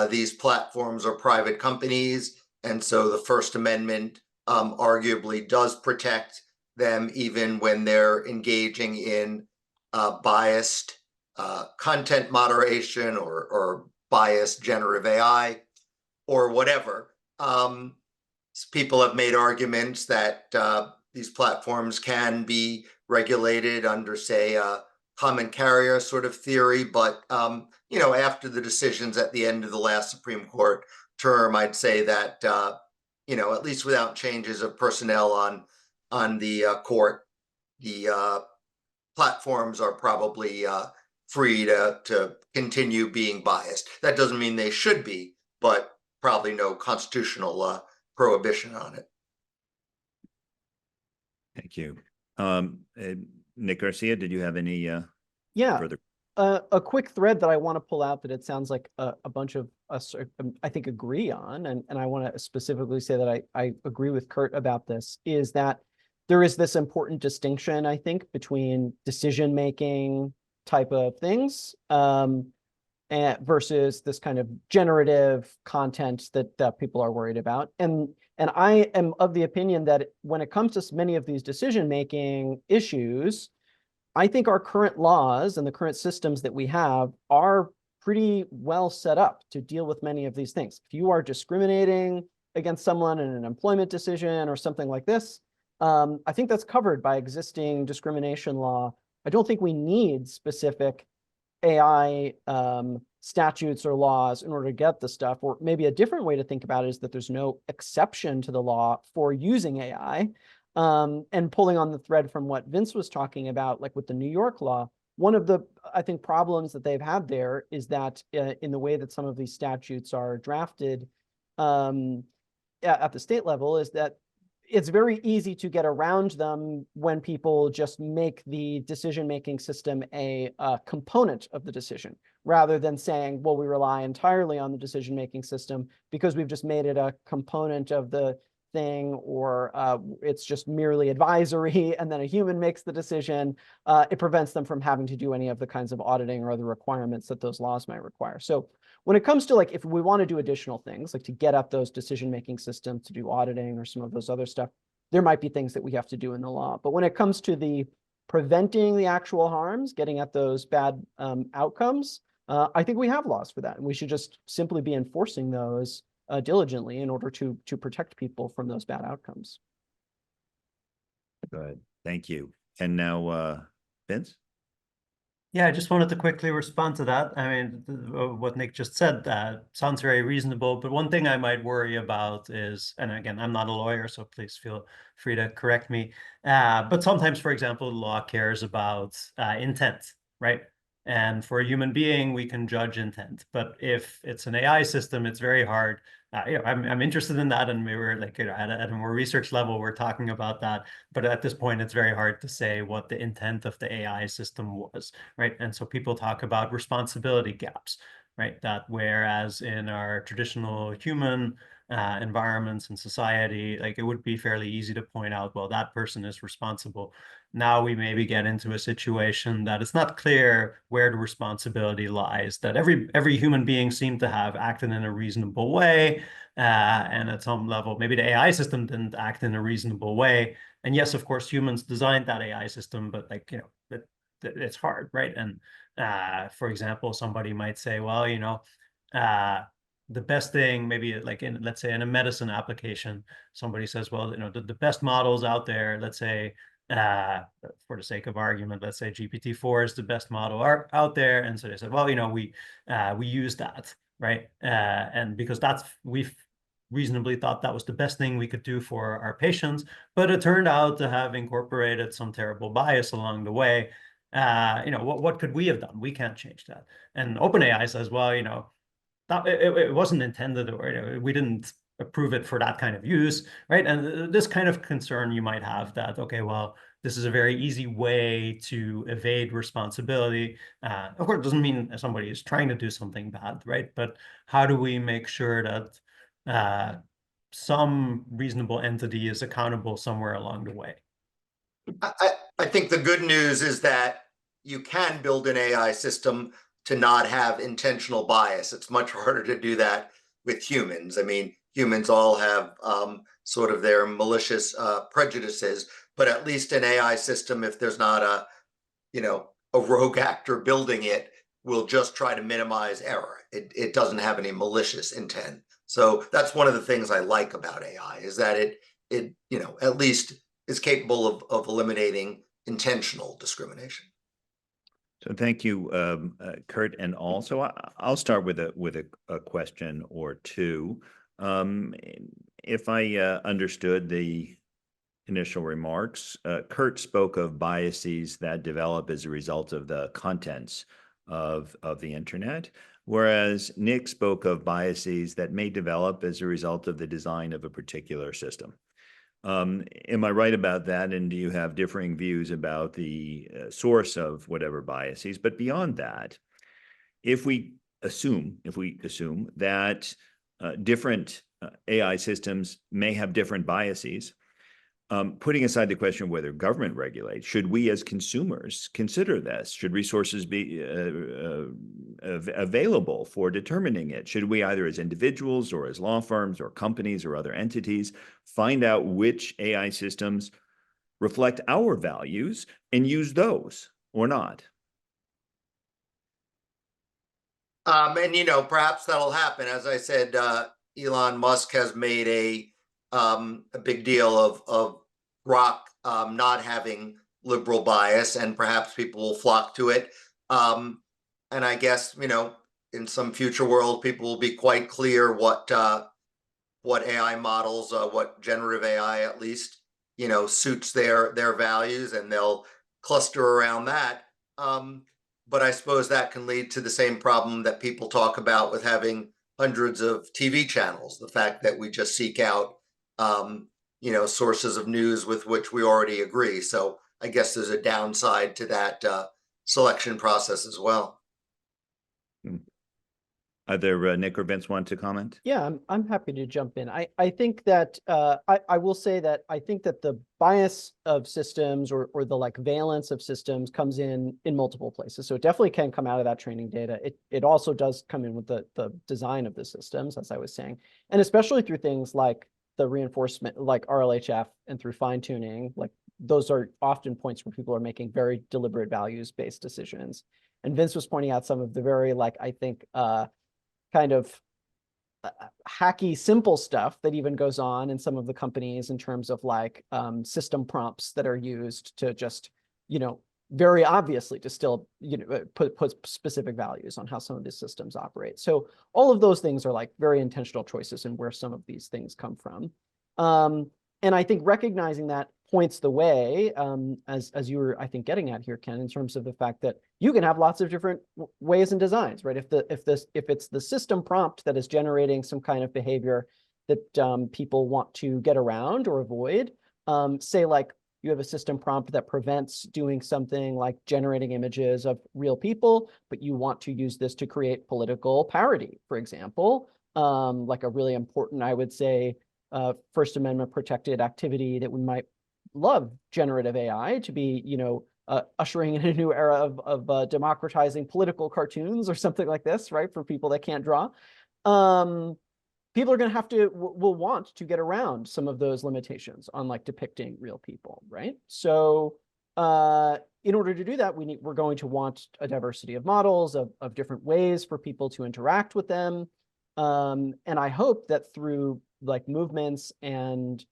These platforms are private companies, and so the First Amendment arguably does protect them even when they're engaging in biased content moderation or biased generative AI, or whatever. People have made arguments that these platforms can be regulated under, say, a common carrier sort of theory, but after the decisions at the end of the last Supreme Court term, I'd say that at least without changes of personnel on the court, the platforms are probably free to continue being biased. That doesn't mean they should be, but probably no constitutional prohibition on it. Thank you. Nick Garcia, did you have any Yeah, further? a quick thread that I want to pull out that it sounds like a bunch of us, I think, agree on, and I want to specifically say that I agree with Kurt about this, is that there is this important distinction, I think, between decision-making type of things versus this kind of generative content that people are worried about. And I am of the opinion that when it comes to many of these decision-making issues, I think our current laws and the current systems that we have are pretty well set up to deal with many of these things. If you are discriminating against someone in an employment decision or something like this, I think that's covered by existing discrimination law. I don't think we need specific AI statutes or laws in order to get the stuff. Or maybe a different way to think about it is that there's no exception to the law for using AI. And pulling on the thread from what Vince was talking about, like with the New York law, one of the, I think, problems that they've had there is that in the way that some of these statutes are drafted at the state level, is that it's very easy to get around them when people just make the decision-making system a component of the decision, rather than saying, well, we rely entirely on the decision-making system because we've just made it a component of the thing, or it's just merely advisory, and then a human makes the decision. It prevents them from having to do any of the kinds of auditing or other requirements that those laws might require. So when it comes to, like, if we want to do additional things, like to get at those decision-making systems, to do auditing or some of those other stuff, there might be things that we have to do in the law. But when it comes to the preventing the actual harms, getting at those bad outcomes, I think we have laws for that, and we should just simply be enforcing those diligently in order to protect people from those bad outcomes. Good, thank you. And now, Vince? Yeah, I just wanted to quickly respond to that. I mean, what Nick just said, sounds very reasonable, but one thing I might worry about is, and again, I'm not a lawyer, so please feel free to correct me, but sometimes, for example, the law cares about intent, right? And for a human being, we can judge intent, but if it's an AI system, it's very hard. I'm interested in that, and we were like, at a more research level, we're talking about that. But at this point, it's very hard to say what the intent of the AI system was, right? And so people talk about responsibility gaps, right? That whereas in our traditional human environments and society, like it would be fairly easy to point out, well, that person is responsible. Now we maybe get into a situation that it's not clear where the responsibility lies, that every human being seemed to have acted in a reasonable way. And at some level, maybe the AI system didn't act in a reasonable way. And yes, of course, humans designed that AI system, but like, it's hard, right? And for example, somebody might say, well, the best thing, maybe like in, let's say in a medicine application, somebody says, well, the best models out there, let's say, for the sake of argument, let's say GPT-4 is the best model out there. And so they said, well, we use that, right? And because we've reasonably thought that was the best thing we could do for our patients, but it turned out to have incorporated some terrible bias along the way. What could we have done? We can't change that. And OpenAI says, well, that it wasn't intended, or we didn't approve it for that kind of use, right? And this kind of concern you might have that, okay, well, this is a very easy way to evade responsibility. Of course, it doesn't mean somebody is trying to do something bad, right? But how do we make sure that some reasonable entity is accountable somewhere along the way? I think the good news is that you can build an AI system to not have intentional bias. It's much harder to do that with humans. I mean, humans all have sort of their malicious prejudices, but at least an AI system, if there's not a rogue actor building it, will just try to minimize error. It doesn't have any malicious intent. So that's one of the things I like about AI, is that it at least is capable of eliminating intentional discrimination. So thank you, Kurt. And also, I'll start with a question or two. If I understood the initial remarks, Kurt spoke of biases that develop as a result of the contents of the internet, whereas Nick spoke of biases that may develop as a result of the design of a particular system. Am I right about that? And do you have differing views about the source of whatever biases? But beyond that, if we assume that different AI systems may have different biases, putting aside the question of whether government regulates, should we as consumers consider this? Should resources be available for determining it? Should we, either as individuals or as law firms or companies or other entities, find out which AI systems reflect our values and use those or not? And perhaps that'll happen. As I said, Elon Musk has made a big deal of Grok not having liberal bias, and perhaps people will flock to it. And I guess in some future world, people will be quite clear what AI models, what generative AI at least, suits their values, and they'll cluster around that. But I suppose that can lead to the same problem that people talk about with having hundreds of TV channels. The fact that we just seek out, sources of news with which we already agree. So I guess there's a downside to that selection process as well. Either Nick or Vince want to comment? Yeah, I'm happy to jump in. I think that I will say that I think that the bias of systems or the like valence of systems comes in multiple places. So it definitely can come out of that training data. It also does come in with the design of the systems, as I was saying, and especially through things like the reinforcement, like RLHF, and through fine tuning. Like those are often points where people are making very deliberate values-based decisions. And Vince was pointing out some of the very, like, I think, kind of hacky, simple stuff that even goes on in some of the companies in terms of like system prompts that are used to just, very obviously distill, put specific values on how some of these systems operate. So all of those things are like very intentional choices in where some of these things come from. And I think recognizing that points the way, as you were, I think, getting at here, Ken, in terms of the fact that you can have lots of different ways and designs, right? If it's the system prompt that is generating some kind of behavior that people want to get around or avoid, say like you have a system prompt that prevents doing something like generating images of real people, but you want to use this to create political parody, for example, like a really important, I would say, First Amendment protected activity that we might love generative AI to be, ushering in a new era of democratizing political cartoons or something like this, right? For people that can't draw. People are going to will want to get around some of those limitations on like depicting real people, right? So in order to do that, we're going to want a diversity of models, of different ways for people to interact with them. And I hope that through like movements and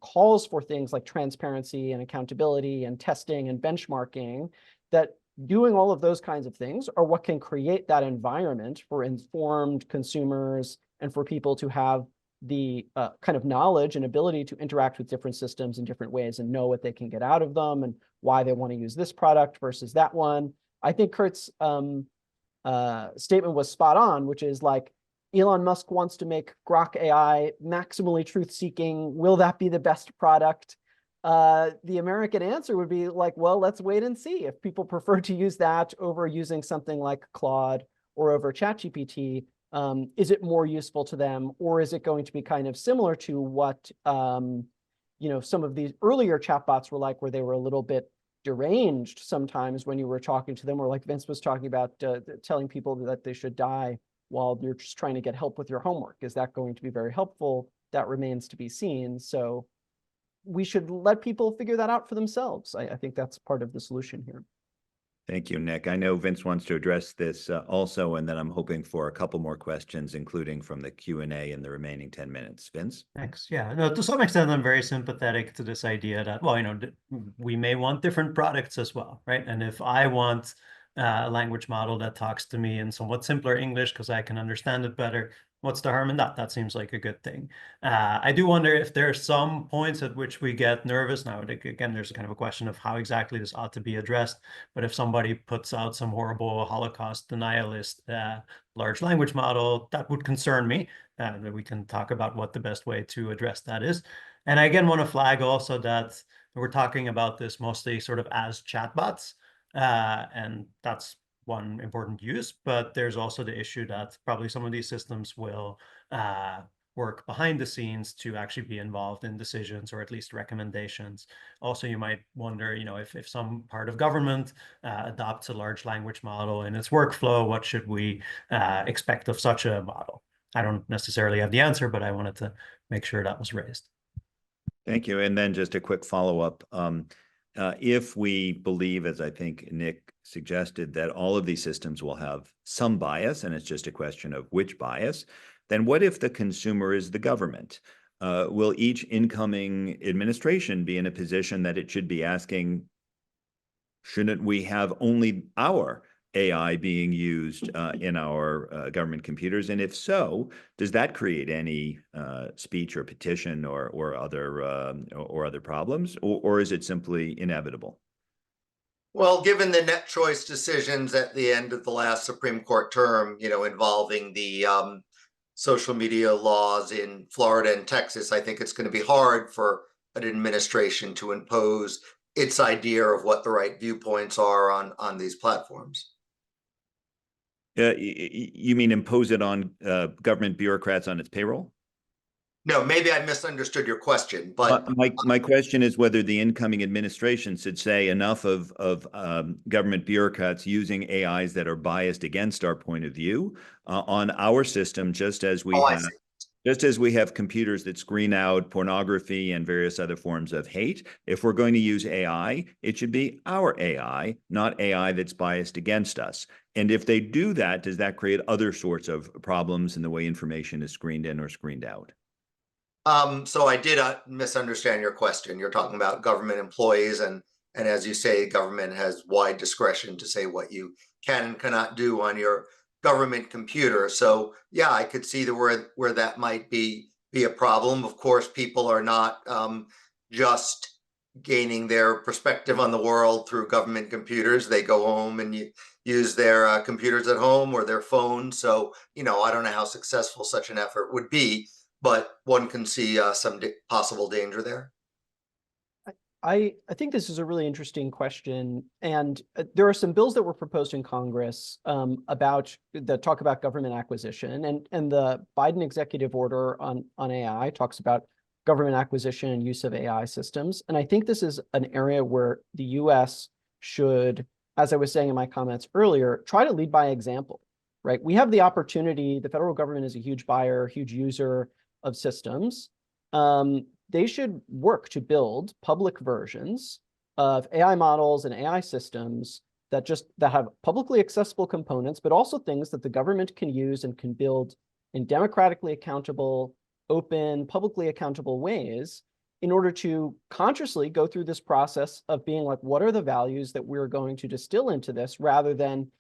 calls for things like transparency and accountability and testing and benchmarking, that doing all of those kinds of things are what can create that environment for informed consumers and for people to have the kind of knowledge and ability to interact with different systems in different ways and know what they can get out of them and why they want to use this product versus that one. I think Kurt's statement was spot on, which is like, Elon Musk wants to make Grok AI maximally truth-seeking. Will that be the best product? The American answer would be like, well, let's wait and see. If people prefer to use that over using something like Claude or over ChatGPT, is it more useful to them? Or is it going to be kind of similar to what some of these earlier chatbots were like, where they were a little bit deranged sometimes when you were talking to them, or like Vince was talking about telling people that they should die while you're just trying to get help with your homework. Is that going to be very helpful? That remains to be seen. So we should let people figure that out for themselves. I think that's part of the solution here. Thank you, Nick. I know Vince wants to address this also, and then I'm hoping for a couple more questions, including from the Q&A in the remaining 10 minutes. Vince? Thanks. Yeah, no, to some extent, I'm very sympathetic to this idea that, well, we may want different products as well, right? And if I want a language model that talks to me in somewhat simpler English because I can understand it better, what's the harm in that? That seems like a good thing. I do wonder if there are some points at which we get nervous. Now, again, there's kind of a question of how exactly this ought to be addressed. But if somebody puts out some horrible Holocaust denialist large language model, that would concern me. We can talk about what the best way to address that is. And I again want to flag also that we're talking about this mostly sort of as chatbots. And that's one important use, but there's also the issue that probably some of these systems will work behind the scenes to actually be involved in decisions or at least recommendations. Also, you might wonder, if some part of government adopts a large language model in its workflow, what should we expect of such a model? I don't necessarily have the answer, but I wanted to make sure that was raised. Thank you. And then just a quick follow-up. If we believe, as I think Nick suggested, that all of these systems will have some bias, and it's just a question of which bias, then what if the consumer is the government? Will each incoming administration be in a position that it should be asking, shouldn't we have only our AI being used in our government computers? And if so, does that create any speech or petition or other problems, or is it simply inevitable? Well, given the net choice decisions at the end of the last Supreme Court term, involving the social media laws in Florida and Texas, I think it's going to be hard for an administration to impose its idea of what the right viewpoints are on these platforms. You mean impose it on government bureaucrats on its payroll? No, maybe I misunderstood your question, but my question is whether the incoming administration should say enough of government bureaucrats using AIs that are biased against our point of view on our system, just as we have computers that screen out pornography and various other forms of hate. If we're going to use AI, it should be our AI, not AI that's biased against us. And if they do that, does that create other sorts of problems in the way information is screened in or screened out? So I did misunderstand your question. You're talking about government employees, and as you say, government has wide discretion to say what you can and cannot do on your government computer. So yeah, I could see where that might be a problem. Of course, people are not just gaining their perspective on the world through government computers. They go home and use their computers at home or their phones. So I don't know how successful such an effort would be, but one can see some possible danger there. I think this is a really interesting question, and there are some bills that were proposed in Congress that talk about government acquisition, and the Biden executive order on AI talks about government acquisition and use of AI systems. And I think this is an area where the U.S. should, as I was saying in my comments earlier, try to lead by example, right? We have the opportunity. The federal government is a huge buyer, huge user of systems. They should work to build public versions of AI models and AI systems that have publicly accessible components, but also things that the government can use and can build in democratically accountable, open, publicly accountable ways in order to consciously go through this process of being like, what are the values that we're going to distill into this, rather than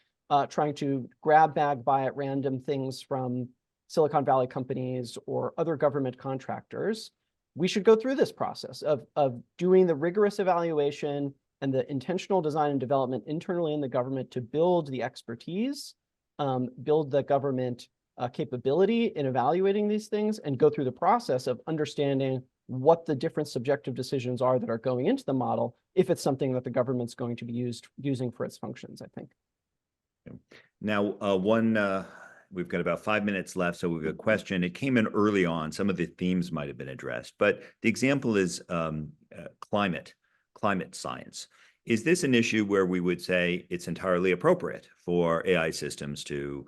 trying to grab bag buy at random things from Silicon Valley companies or other government contractors. We should go through this process of doing the rigorous evaluation and the intentional design and development internally in the government to build the expertise, build the government capability in evaluating these things, and go through the process of understanding what the different subjective decisions are that are going into the model, if it's something that the government's going to be using for its functions, I think. Now, we've got about 5 minutes left, so we've got a question. It came in early on. Some of the themes might have been addressed, but the example is climate science. Is this an issue where we would say it's entirely appropriate for AI systems to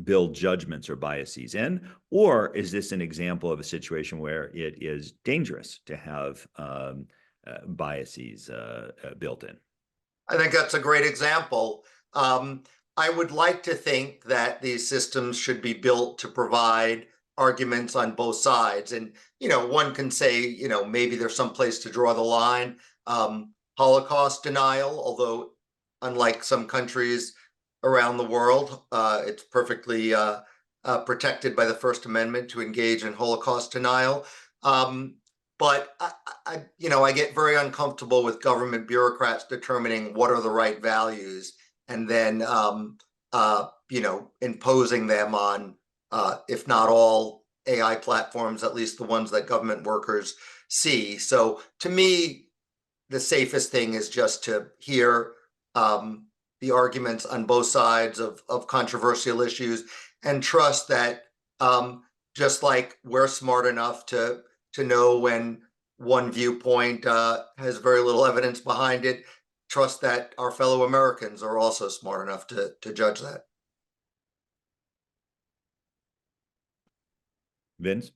build judgments or biases in, or is this an example of a situation where it is dangerous to have biases built in? I think that's a great example. I would like to think that these systems should be built to provide arguments on both sides. And, one can say, maybe there's some place to draw the line. Holocaust denial, although unlike some countries around the world, it's perfectly protected by the First Amendment to engage in Holocaust denial. But I get very uncomfortable with government bureaucrats determining what are the right values and then, imposing them on, if not all AI platforms, at least the ones that government workers see. So to me, the safest thing is just to hear the arguments on both sides of controversial issues and trust that just like we're smart enough to know when one viewpoint has very little evidence behind it, trust that our fellow Americans are also smart enough to judge that. Vince?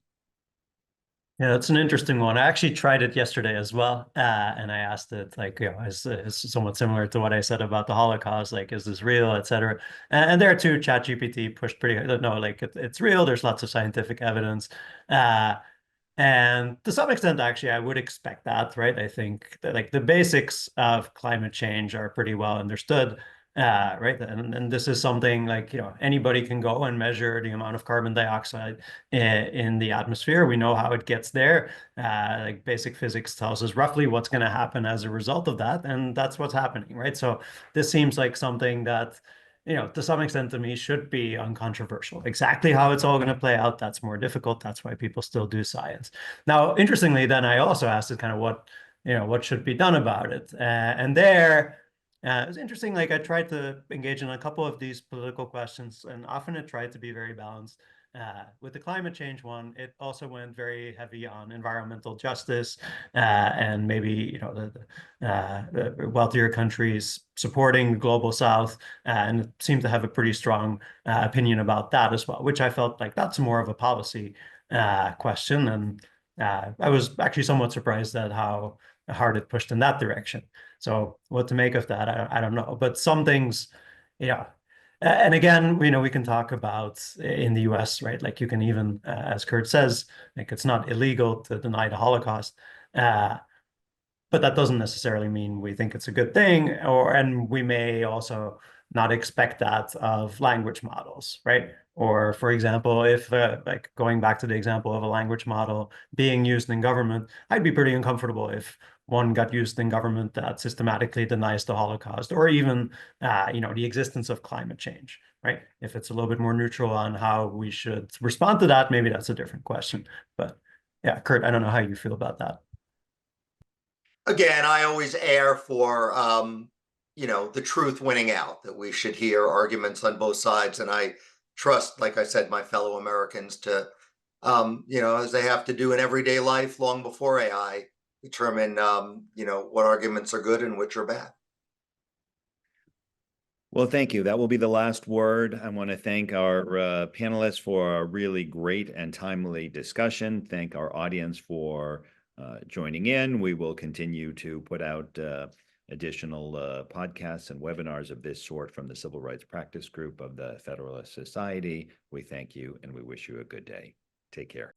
Yeah, that's an interesting one. I actually tried it yesterday as well, and I asked it it's somewhat similar to what I said about the Holocaust, like, is this real, etc. And there too, ChatGPT pushed pretty hard. No, like it's real. There's lots of scientific evidence, and to some extent, actually, I would expect that, right? I think that like the basics of climate change are pretty well understood. Right. And this is something like, anybody can go and measure the amount of carbon dioxide in the atmosphere. We know how it gets there. Like basic physics tells us roughly what's going to happen as a result of that. And that's what's happening. Right. So this seems like something that, to some extent to me should be uncontroversial. Exactly how it's all going to play out, that's more difficult. That's why people still do science. Now, interestingly, then I also asked it kind of what should be done about it. And there, it was interesting. Like I tried to engage in a couple of these political questions, and often it tried to be very balanced. With the climate change one, it also went very heavy on environmental justice and maybe the wealthier countries supporting the global South, and it seemed to have a pretty strong opinion about that as well, which I felt like that's more of a policy question. And I was actually somewhat surprised at how hard it pushed in that direction. So what to make of that, I don't know. But some things, and again, we can talk about in the US, right? Like you can even, as Kurt says, like it's not illegal to deny the Holocaust. But that doesn't necessarily mean we think it's a good thing, and we may also not expect that of language models, right? Or for example, if like going back to the example of a language model being used in government, I'd be pretty uncomfortable if one got used in government that systematically denies the Holocaust, or even the existence of climate change, right? If it's a little bit more neutral on how we should respond to that, maybe that's a different question. But yeah, Kurt, I don't know how you feel about that. Again, I always err for the truth winning out, that we should hear arguments on both sides. And I trust, like I said, my fellow Americans to, as they have to do in everyday life long before AI, determine, what arguments are good and which are bad. Well, thank you. That will be the last word. I want to thank our panelists for a really great and timely discussion. Thank our audience for joining in. We will continue to put out additional podcasts and webinars of this sort from the Civil Rights Practice Group of the Federalist Society. We thank you and we wish you a good day. Take care.